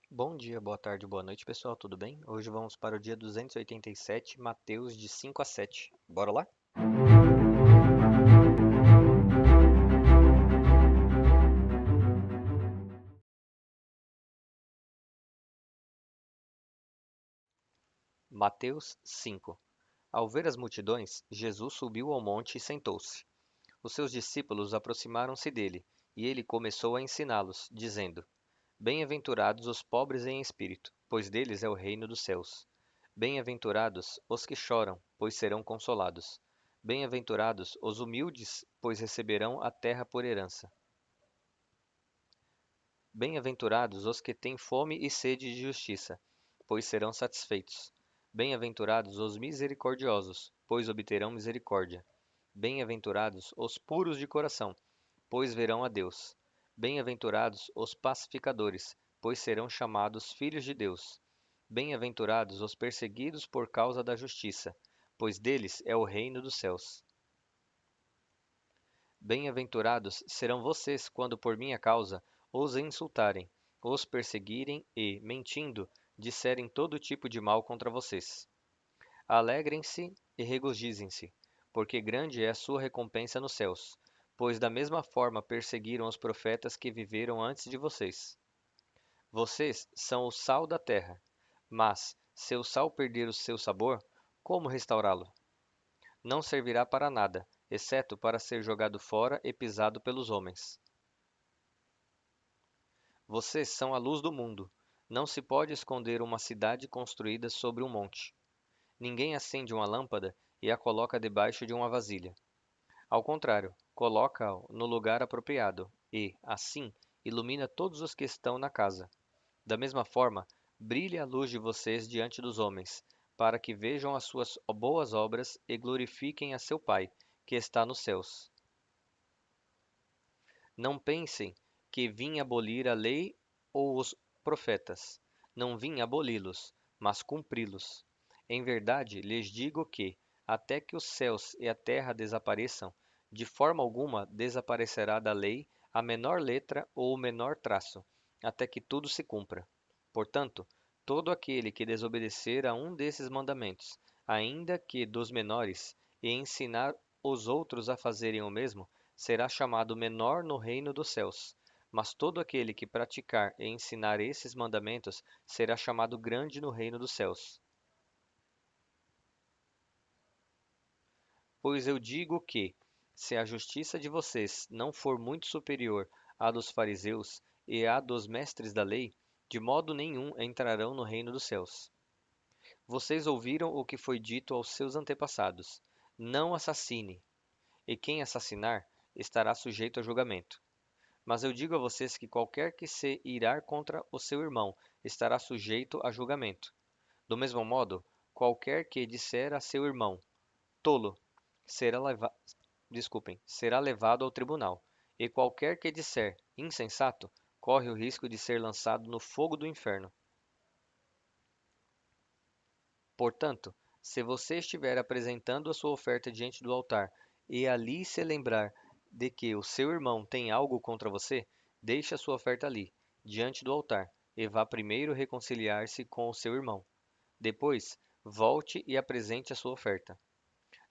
Bom dia, boa tarde, boa noite, pessoal, tudo bem? Hoje vamos para o dia 287, Mateus de 5 a 7. Bora lá? Mateus 5. Ao ver as multidões, Jesus subiu ao monte e sentou-se. Os seus discípulos aproximaram-se dele, e ele começou a ensiná-los, dizendo: Bem-aventurados os pobres em espírito, pois deles é o reino dos céus. Bem-aventurados os que choram, pois serão consolados. Bem-aventurados os humildes, pois receberão a terra por herança. Bem-aventurados os que têm fome e sede de justiça, pois serão satisfeitos. Bem-aventurados os misericordiosos, pois obterão misericórdia. Bem-aventurados os puros de coração, pois verão a Deus. Bem-aventurados os pacificadores, pois serão chamados filhos de Deus. Bem-aventurados os perseguidos por causa da justiça, pois deles é o reino dos céus. Bem-aventurados serão vocês quando por minha causa os insultarem, os perseguirem e, mentindo, disserem todo tipo de mal contra vocês. Alegrem-se e regozijem-se, porque grande é a sua recompensa nos céus, pois da mesma forma perseguiram os profetas que viveram antes de vocês. Vocês são o sal da terra, mas, se o sal perder o seu sabor, como restaurá-lo? Não servirá para nada, exceto para ser jogado fora e pisado pelos homens. Vocês são a luz do mundo. Não se pode esconder uma cidade construída sobre um monte. Ninguém acende uma lâmpada e a coloca debaixo de uma vasilha. Ao contrário, coloca-a no lugar apropriado e, assim, ilumina todos os que estão na casa. Da mesma forma, brilhe a luz de vocês diante dos homens, para que vejam as suas boas obras e glorifiquem a seu Pai, que está nos céus. Não pensem que vim abolir a lei ou os profetas. Não vim aboli-los, mas cumpri-los. Em verdade, lhes digo que, até que os céus e a terra desapareçam, de forma alguma desaparecerá da lei a menor letra ou o menor traço, até que tudo se cumpra. Portanto, todo aquele que desobedecer a um desses mandamentos, ainda que dos menores, e ensinar os outros a fazerem o mesmo, será chamado menor no reino dos céus. Mas todo aquele que praticar e ensinar esses mandamentos será chamado grande no reino dos céus. Pois eu digo que, se a justiça de vocês não for muito superior à dos fariseus e à dos mestres da lei, de modo nenhum entrarão no reino dos céus. Vocês ouviram o que foi dito aos seus antepassados: Não assassine, e quem assassinar estará sujeito a julgamento. Mas eu digo a vocês que qualquer que se irar contra o seu irmão estará sujeito a julgamento. Do mesmo modo, qualquer que disser a seu irmão, tolo, será será levado ao tribunal. E qualquer que disser, insensato, corre o risco de ser lançado no fogo do inferno. Portanto, se você estiver apresentando a sua oferta diante do altar e ali se lembrar de que o seu irmão tem algo contra você, deixe a sua oferta ali, diante do altar, e vá primeiro reconciliar-se com o seu irmão. Depois, volte e apresente a sua oferta.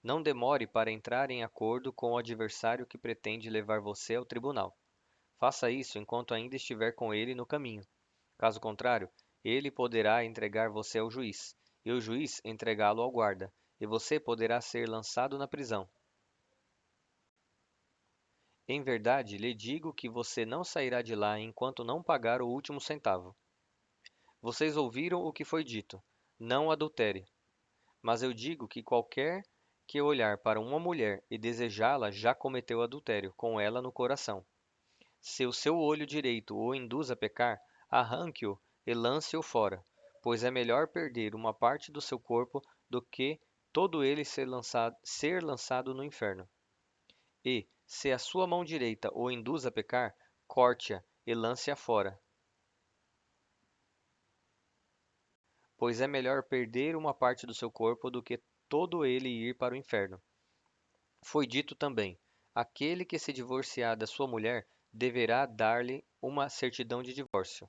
Não demore para entrar em acordo com o adversário que pretende levar você ao tribunal. Faça isso enquanto ainda estiver com ele no caminho. Caso contrário, ele poderá entregar você ao juiz, e o juiz entregá-lo ao guarda, e você poderá ser lançado na prisão. Em verdade, lhe digo que você não sairá de lá enquanto não pagar o último centavo. Vocês ouviram o que foi dito: não adultere. Mas eu digo que qualquer que olhar para uma mulher e desejá-la já cometeu adultério com ela no coração. Se o seu olho direito o induz a pecar, arranque-o e lance-o fora, pois é melhor perder uma parte do seu corpo do que todo ele ser lançado no inferno. E, se a sua mão direita o induz a pecar, corte-a e lance-a fora, pois é melhor perder uma parte do seu corpo do que todo ele ir para o inferno. Foi dito também: aquele que se divorciar da sua mulher deverá dar-lhe uma certidão de divórcio.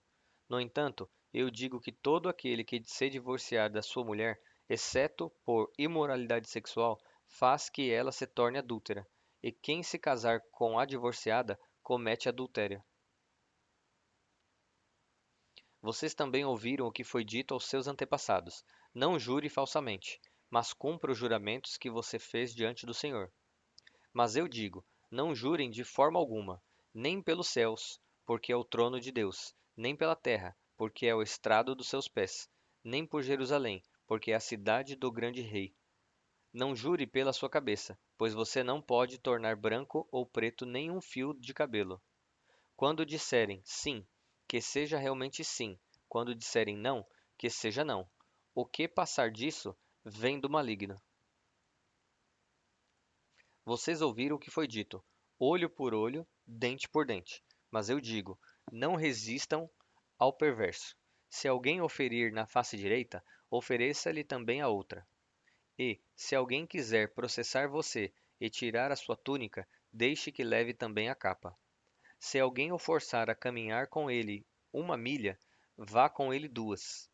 No entanto, eu digo que todo aquele que se divorciar da sua mulher, exceto por imoralidade sexual, faz que ela se torne adúltera, e quem se casar com a divorciada comete adultério. Vocês também ouviram o que foi dito aos seus antepassados: não jure falsamente, mas cumpra os juramentos que você fez diante do Senhor. Mas eu digo: não jurem de forma alguma, nem pelos céus, porque é o trono de Deus, nem pela terra, porque é o estrado dos seus pés, nem por Jerusalém, porque é a cidade do grande rei. Não jure pela sua cabeça, pois você não pode tornar branco ou preto nenhum fio de cabelo. Quando disserem sim, que seja realmente sim. Quando disserem não, que seja não. O que passar disso vem do maligno. Vocês ouviram o que foi dito: olho por olho, dente por dente. Mas eu digo: não resistam ao perverso. Se alguém oferir na face direita, ofereça-lhe também a outra. E, se alguém quiser processar você e tirar a sua túnica, deixe que leve também a capa. Se alguém o forçar a caminhar com ele 1 milha, vá com ele 2.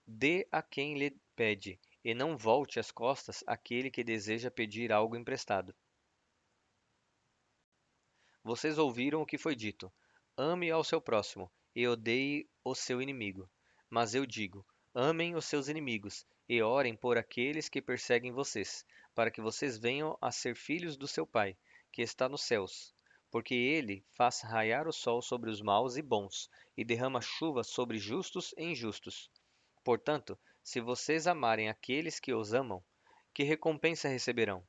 Dê a quem lhe pede, e não volte as costas àquele que deseja pedir algo emprestado. Vocês ouviram o que foi dito: ame ao seu próximo e odeie o seu inimigo. Mas eu digo: amem os seus inimigos e orem por aqueles que perseguem vocês, para que vocês venham a ser filhos do seu Pai, que está nos céus. Porque ele faz raiar o sol sobre os maus e bons, e derrama chuva sobre justos e injustos. Portanto, se vocês amarem aqueles que os amam, que recompensa receberão?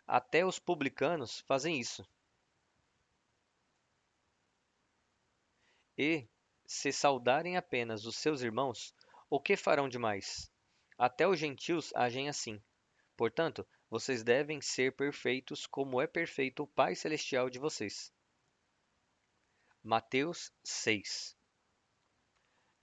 Até os publicanos fazem isso. E, se saudarem apenas os seus irmãos, o que farão demais? Até os gentios agem assim. Portanto, vocês devem ser perfeitos como é perfeito o Pai Celestial de vocês. Mateus 6.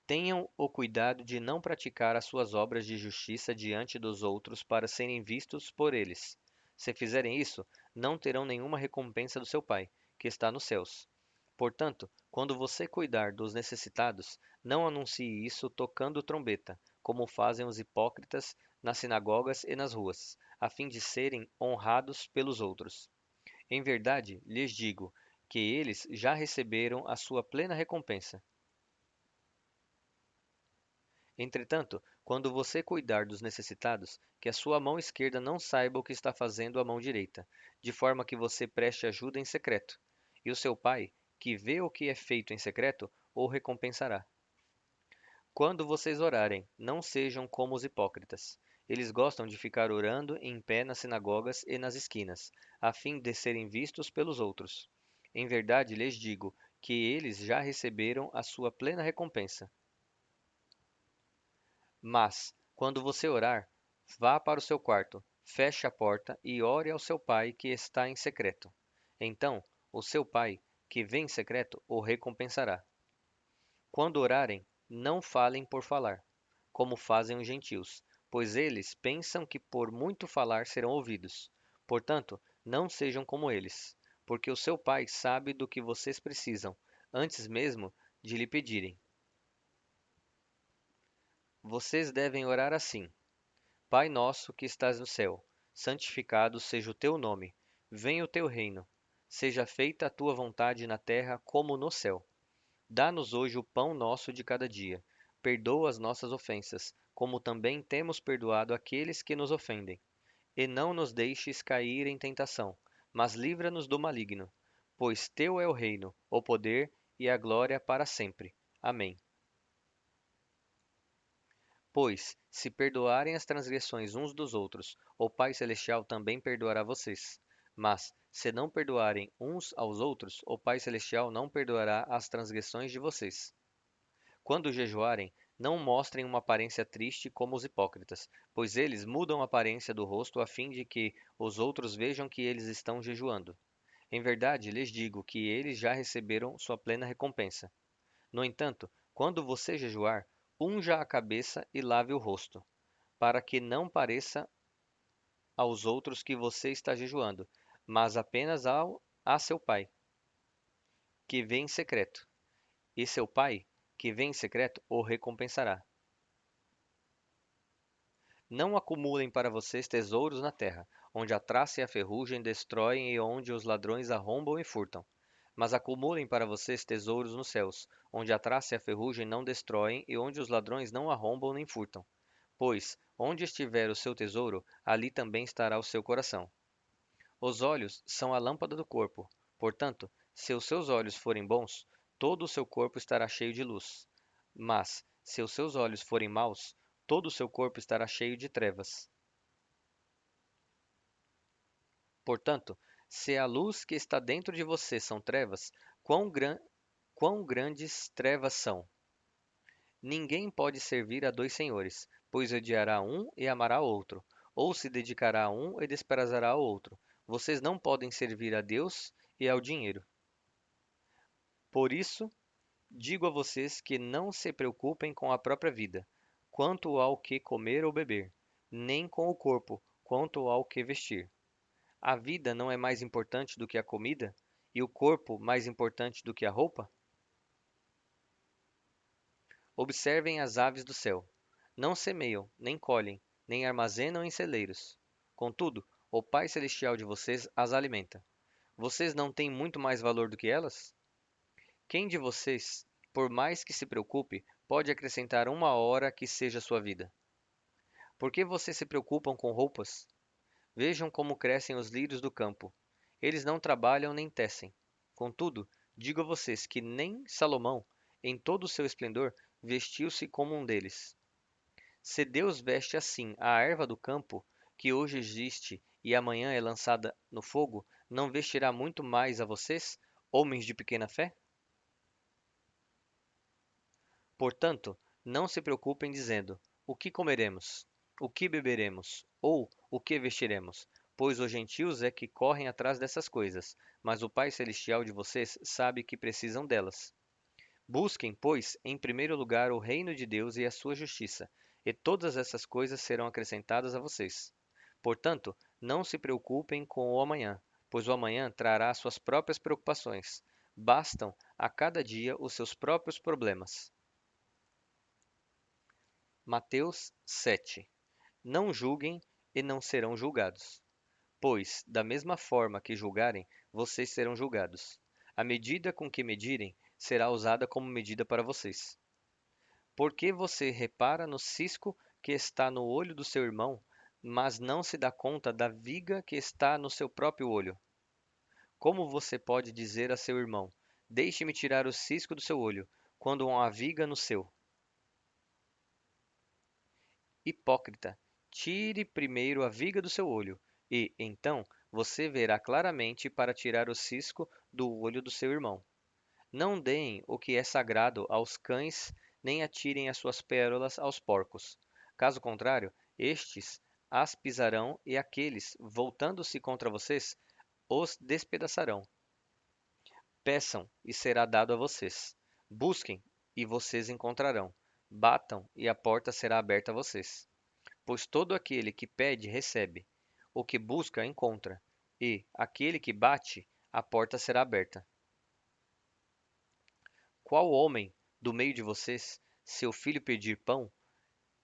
Tenham o cuidado de não praticar as suas obras de justiça diante dos outros para serem vistos por eles. Se fizerem isso, não terão nenhuma recompensa do seu Pai, que está nos céus. Portanto, quando você cuidar dos necessitados, não anuncie isso tocando trombeta, como fazem os hipócritas nas sinagogas e nas ruas, a fim de serem honrados pelos outros. Em verdade, lhes digo que eles já receberam a sua plena recompensa. Entretanto, quando você cuidar dos necessitados, que a sua mão esquerda não saiba o que está fazendo a mão direita, de forma que você preste ajuda em secreto. E o seu pai, que vê o que é feito em secreto, o recompensará. Quando vocês orarem, não sejam como os hipócritas. Eles gostam de ficar orando em pé nas sinagogas e nas esquinas, a fim de serem vistos pelos outros. Em verdade lhes digo que eles já receberam a sua plena recompensa. Mas, quando você orar, vá para o seu quarto, feche a porta e ore ao seu pai que está em secreto. Então, o seu pai, que vê em secreto, o recompensará. Quando orarem, não falem por falar, como fazem os gentios, pois eles pensam que por muito falar serão ouvidos. Portanto, não sejam como eles, porque o seu pai sabe do que vocês precisam, antes mesmo de lhe pedirem. Vocês devem orar assim: Pai nosso que estás no céu, santificado seja o teu nome. Venha o teu reino. Seja feita a tua vontade na terra como no céu. Dá-nos hoje o pão nosso de cada dia. Perdoa as nossas ofensas, como também temos perdoado aqueles que nos ofendem. E não nos deixes cair em tentação, mas livra-nos do maligno. Pois teu é o reino, o poder e a glória para sempre. Amém. Pois, se perdoarem as transgressões uns dos outros, o Pai Celestial também perdoará vocês. Mas, se não perdoarem uns aos outros, o Pai Celestial não perdoará as transgressões de vocês. Quando jejuarem, não mostrem uma aparência triste como os hipócritas, pois eles mudam a aparência do rosto a fim de que os outros vejam que eles estão jejuando. Em verdade, lhes digo que eles já receberam sua plena recompensa. No entanto, quando você jejuar, unja a cabeça e lave o rosto, para que não pareça aos outros que você está jejuando, mas apenas a seu pai, que vê em secreto. E seu pai, que vem em secreto o recompensará. Não acumulem para vocês tesouros na terra, onde a traça e a ferrugem destroem e onde os ladrões arrombam e furtam. Mas acumulem para vocês tesouros nos céus, onde a traça e a ferrugem não destroem e onde os ladrões não arrombam nem furtam. Pois, onde estiver o seu tesouro, ali também estará o seu coração. Os olhos são a lâmpada do corpo. Portanto, se os seus olhos forem bons, todo o seu corpo estará cheio de luz. Mas, se os seus olhos forem maus, todo o seu corpo estará cheio de trevas. Portanto, se a luz que está dentro de você são trevas, quão grandes trevas são? Ninguém pode servir a dois senhores, pois odiará um e amará outro, ou se dedicará a um e desprezará o outro. Vocês não podem servir a Deus e ao dinheiro. Por isso, digo a vocês que não se preocupem com a própria vida, quanto ao que comer ou beber, nem com o corpo, quanto ao que vestir. A vida não é mais importante do que a comida, e o corpo mais importante do que a roupa? Observem as aves do céu. Não semeiam, nem colhem, nem armazenam em celeiros. Contudo, o Pai Celestial de vocês as alimenta. Vocês não têm muito mais valor do que elas? Quem de vocês, por mais que se preocupe, pode acrescentar uma hora que seja sua vida? Por que vocês se preocupam com roupas? Vejam como crescem os lírios do campo. Eles não trabalham nem tecem. Contudo, digo a vocês que nem Salomão, em todo o seu esplendor, vestiu-se como um deles. Se Deus veste assim a erva do campo, que hoje existe e amanhã é lançada no fogo, não vestirá muito mais a vocês, homens de pequena fé? Portanto, não se preocupem dizendo: o que comeremos? O que beberemos? Ou o que vestiremos? Pois os gentios é que correm atrás dessas coisas, mas o Pai Celestial de vocês sabe que precisam delas. Busquem, pois, em primeiro lugar o reino de Deus e a sua justiça, e todas essas coisas serão acrescentadas a vocês. Portanto, não se preocupem com o amanhã, pois o amanhã trará suas próprias preocupações. Bastam a cada dia os seus próprios problemas. Mateus 7. Não julguem e não serão julgados. Pois, da mesma forma que julgarem, vocês serão julgados. A medida com que medirem será usada como medida para vocês. Por que você repara no cisco que está no olho do seu irmão, mas não se dá conta da viga que está no seu próprio olho? Como você pode dizer a seu irmão: deixe-me tirar o cisco do seu olho, quando há uma viga no seu? Hipócrita, tire primeiro a viga do seu olho, e, então, você verá claramente para tirar o cisco do olho do seu irmão. Não deem o que é sagrado aos cães, nem atirem as suas pérolas aos porcos. Caso contrário, estes as pisarão e aqueles, voltando-se contra vocês, os despedaçarão. Peçam e será dado a vocês. Busquem e vocês encontrarão. Batam e a porta será aberta a vocês. Pois todo aquele que pede, recebe. O que busca, encontra. E aquele que bate, a porta será aberta. Qual homem do meio de vocês, se o filho pedir pão,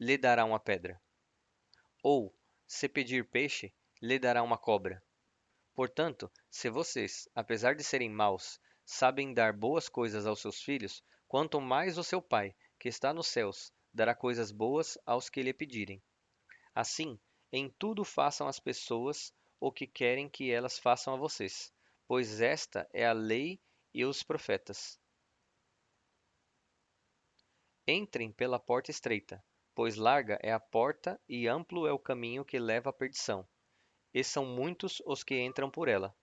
lhe dará uma pedra? Ou, se pedir peixe, lhe dará uma cobra? Portanto, se vocês, apesar de serem maus, sabem dar boas coisas aos seus filhos, quanto mais o seu Pai, que está nos céus, dará coisas boas aos que lhe pedirem. Assim, em tudo façam às pessoas o que querem que elas façam a vocês, pois esta é a lei e os profetas. Entrem pela porta estreita, pois larga é a porta e amplo é o caminho que leva à perdição, e são muitos os que entram por ela.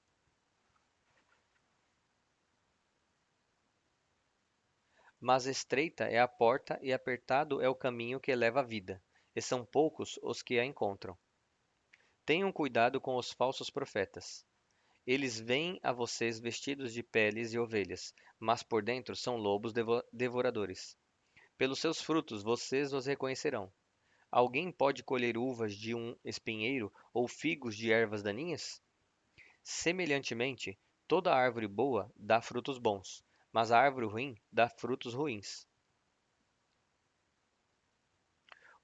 Mas estreita é a porta e apertado é o caminho que leva à vida, e são poucos os que a encontram. Tenham cuidado com os falsos profetas. Eles vêm a vocês vestidos de peles de ovelhas, mas por dentro são lobos devoradores. Pelos seus frutos vocês os reconhecerão. Alguém pode colher uvas de um espinheiro ou figos de ervas daninhas? Semelhantemente, toda árvore boa dá frutos bons, mas a árvore ruim dá frutos ruins.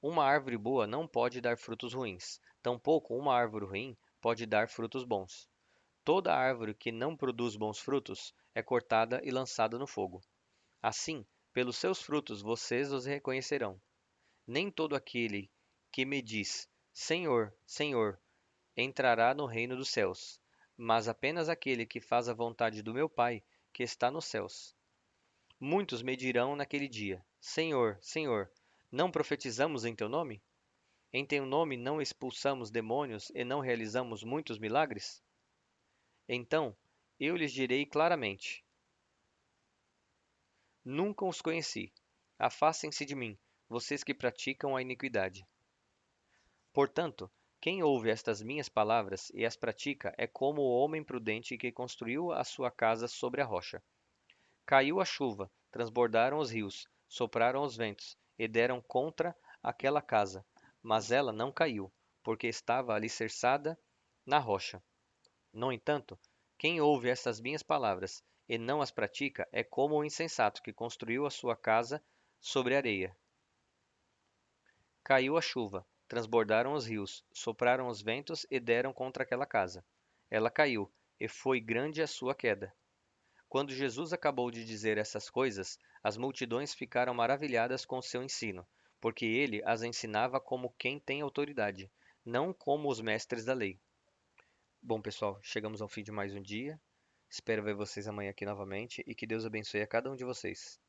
Uma árvore boa não pode dar frutos ruins, tampouco uma árvore ruim pode dar frutos bons. Toda árvore que não produz bons frutos é cortada e lançada no fogo. Assim, pelos seus frutos vocês os reconhecerão. Nem todo aquele que me diz: Senhor, Senhor, entrará no reino dos céus, mas apenas aquele que faz a vontade do meu Pai que está nos céus. Muitos me dirão naquele dia: Senhor, Senhor, não profetizamos em teu nome? Em teu nome não expulsamos demônios e não realizamos muitos milagres? Então eu lhes direi claramente: Nunca os conheci. Afastem-se de mim, vocês que praticam a iniquidade. Portanto, quem ouve estas minhas palavras e as pratica é como o homem prudente que construiu a sua casa sobre a rocha. Caiu a chuva, transbordaram os rios, sopraram os ventos e deram contra aquela casa, mas ela não caiu, porque estava alicerçada na rocha. No entanto, quem ouve estas minhas palavras e não as pratica é como o insensato que construiu a sua casa sobre areia. Caiu a chuva, transbordaram os rios, sopraram os ventos e deram contra aquela casa. Ela caiu, e foi grande a sua queda. Quando Jesus acabou de dizer essas coisas, as multidões ficaram maravilhadas com seu ensino, porque ele as ensinava como quem tem autoridade, não como os mestres da lei. Bom, pessoal, chegamos ao fim de mais um dia. Espero ver vocês amanhã aqui novamente e que Deus abençoe a cada um de vocês.